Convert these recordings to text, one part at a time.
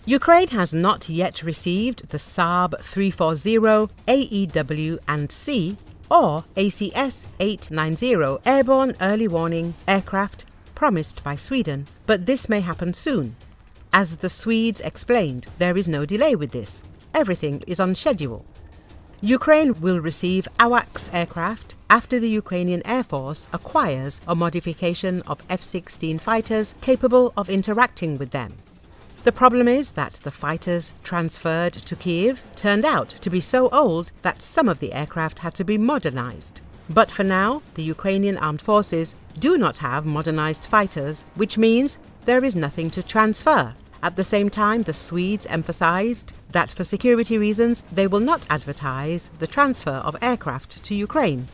Ukraine has not yet received the Saab 340 AEW&C or ACS-890 airborne early warning aircraft promised by Sweden, but this may happen soon. As the Swedes explained, there is no delay with this. Everything is on schedule. Ukraine will receive AWACS aircraft after the Ukrainian Air Force acquires a modification of F-16 fighters capable of interacting with them. The problem is that the fighters transferred to Kiev turned out to be so old that some of the aircraft had to be modernized. But for now, the Ukrainian Armed Forces do not have modernized fighters, which means there is nothing to transfer. At the same time, the Swedes emphasized that for security reasons, they will not advertise the transfer of aircraft to Ukraine.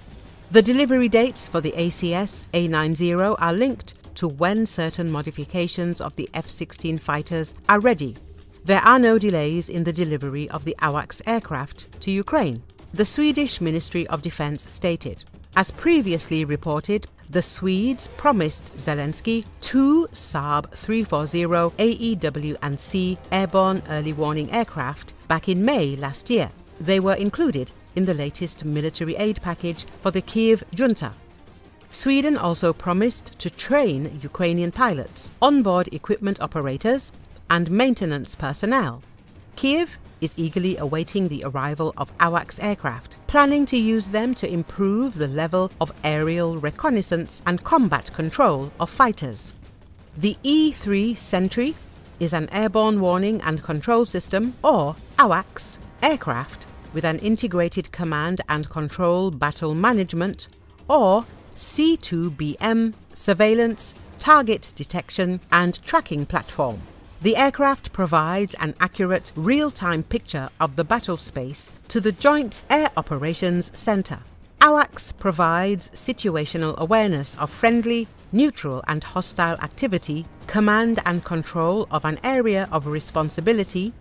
The delivery dates for the ACS-A90 are linked to when certain modifications of the F-16 fighters are ready. There are no delays in the delivery of the AWACS aircraft to Ukraine, the Swedish Ministry of Defense stated. As previously reported, the Swedes promised Zelenski 2 Saab 340 AEW&C airborne early warning aircraft back in May last year. They were included in the latest military aid package for the Kiev junta. Sweden also promised to train Ukrainian pilots, onboard equipment operators, and maintenance personnel. Kiev is eagerly awaiting the arrival of AWACS aircraft, planning to use them to improve the level of aerial reconnaissance and combat control of fighters. The E-3 Sentry is an airborne warning and control system, or AWACS, aircraft with an integrated command and control battle management, or C2BM surveillance, target detection and tracking platform. The aircraft provides an accurate real-time picture of the battle space to the Joint Air Operations Center. AWACS provides situational awareness of friendly, neutral and hostile activity, command and control of an area of responsibility,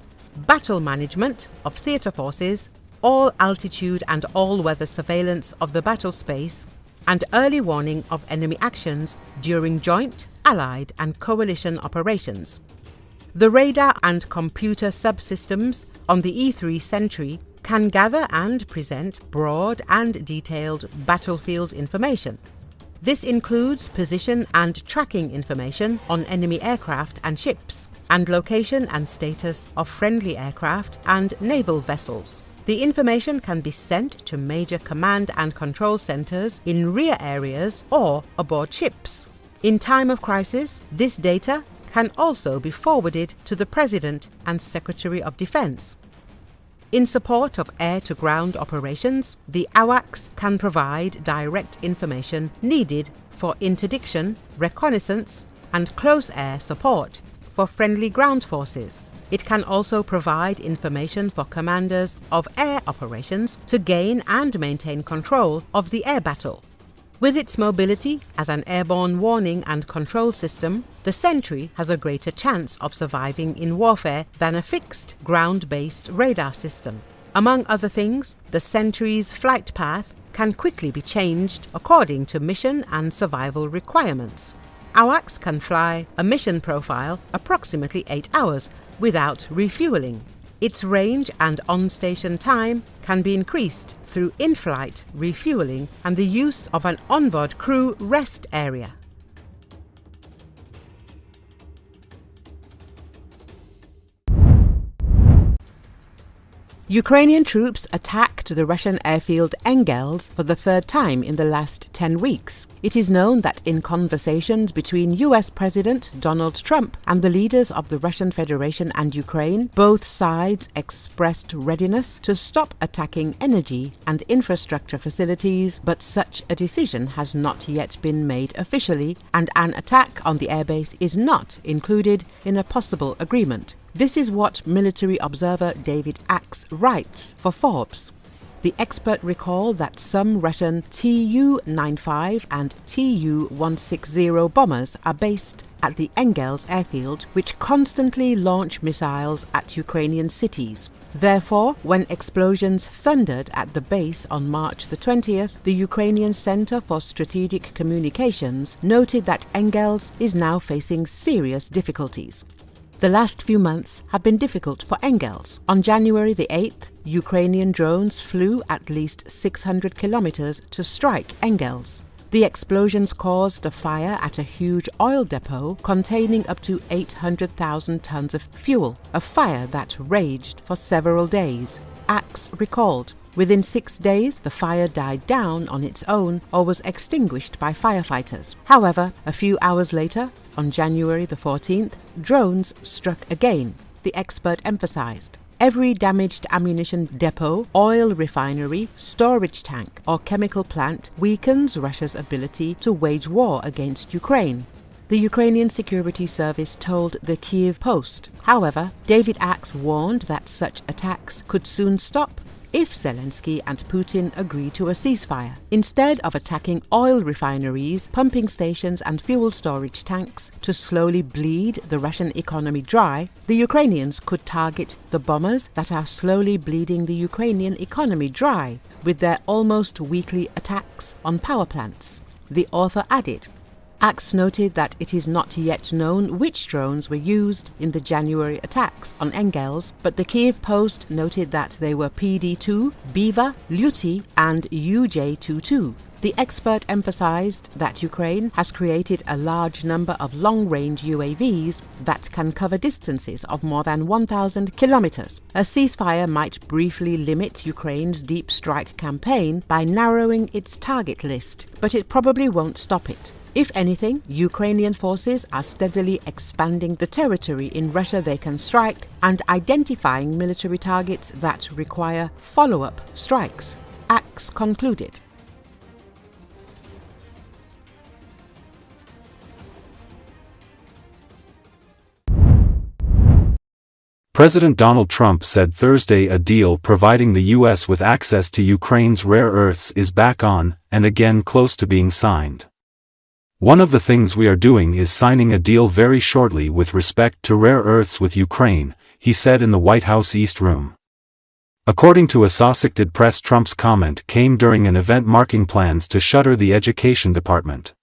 battle management of theatre forces, all altitude and all-weather surveillance of the battle space, and early warning of enemy actions during joint, allied and coalition operations. The radar and computer subsystems on the E-3 Sentry can gather and present broad and detailed battlefield information. This includes position and tracking information on enemy aircraft and ships, and location and status of friendly aircraft and naval vessels. The information can be sent to major command and control centers in rear areas or aboard ships. In time of crisis, this data can also be forwarded to the President and Secretary of Defense. In support of air-to-ground operations, the AWACS can provide direct information needed for interdiction, reconnaissance, and close air support for friendly ground forces. It can also provide information for commanders of air operations to gain and maintain control of the air battle. With its mobility as an airborne warning and control system, the Sentry has a greater chance of surviving in warfare than a fixed, ground-based radar system. Among other things, the Sentry's flight path can quickly be changed according to mission and survival requirements. AWACS can fly a mission profile approximately 8 hours without refueling. Its range and on-station time can be increased through in-flight refueling and the use of an onboard crew rest area. Ukrainian troops attacked the Russian airfield Engels for the third time in the last 10 weeks. It is known that in conversations between US President Donald Trump and the leaders of the Russian Federation and Ukraine, both sides expressed readiness to stop attacking energy and infrastructure facilities, but such a decision has not yet been made officially, and an attack on the airbase is not included in a possible agreement. This is what military observer David Axe writes for Forbes. The expert recalled that some Russian Tu-95 and Tu-160 bombers are based at the Engels airfield, which constantly launch missiles at Ukrainian cities. Therefore, when explosions thundered at the base on March the 20th, the Ukrainian Center for Strategic Communications noted that Engels is now facing serious difficulties. The last few months have been difficult for Engels. On January the 8th, Ukrainian drones flew at least 600 kilometers to strike Engels. The explosions caused a fire at a huge oil depot containing up to 800,000 tons of fuel, a fire that raged for several days. AWACS recalled. Within 6 days, the fire died down on its own or was extinguished by firefighters. However, a few hours later, on January the 14th, drones struck again, the expert emphasized. Every damaged ammunition depot, oil refinery, storage tank or chemical plant weakens Russia's ability to wage war against Ukraine. The Ukrainian Security Service told the Kyiv Post. However, David AWACS warned that such attacks could soon stop if Zelensky and Putin agree to a ceasefire. Instead of attacking oil refineries, pumping stations and fuel storage tanks to slowly bleed the Russian economy dry, the Ukrainians could target the bombers that are slowly bleeding the Ukrainian economy dry with their almost weekly attacks on power plants. The author added. AWACS noted that it is not yet known which drones were used in the January attacks on Engels, but the Kyiv Post noted that they were PD-2, Beaver, Luty and UJ-22. The expert emphasized that Ukraine has created a large number of long-range UAVs that can cover distances of more than 1,000 kilometers. A ceasefire might briefly limit Ukraine's deep strike campaign by narrowing its target list, but it probably won't stop it. If anything, Ukrainian forces are steadily expanding the territory in Russia they can strike and identifying military targets that require follow-up strikes, AWACS concluded. President Donald Trump said Thursday a deal providing the U.S. with access to Ukraine's rare earths is back on, and again close to being signed. One of the things we are doing is signing a deal very shortly with respect to rare earths with Ukraine, he said in the White House East Room. According to Associated Press, Trump's comment came during an event marking plans to shutter the Education Department.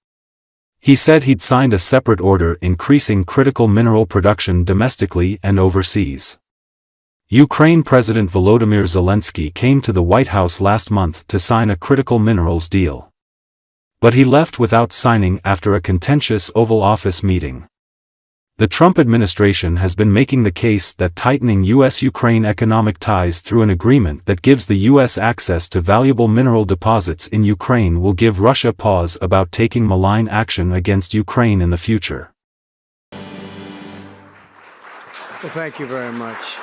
He said he'd signed a separate order increasing critical mineral production domestically and overseas. Ukraine President Volodymyr Zelensky came to the White House last month to sign a critical minerals deal. But he left without signing after a contentious Oval Office meeting. The Trump administration has been making the case that tightening U.S.-Ukraine economic ties through an agreement that gives the U.S. access to valuable mineral deposits in Ukraine will give Russia pause about taking malign action against Ukraine in the future. Well, thank you very much.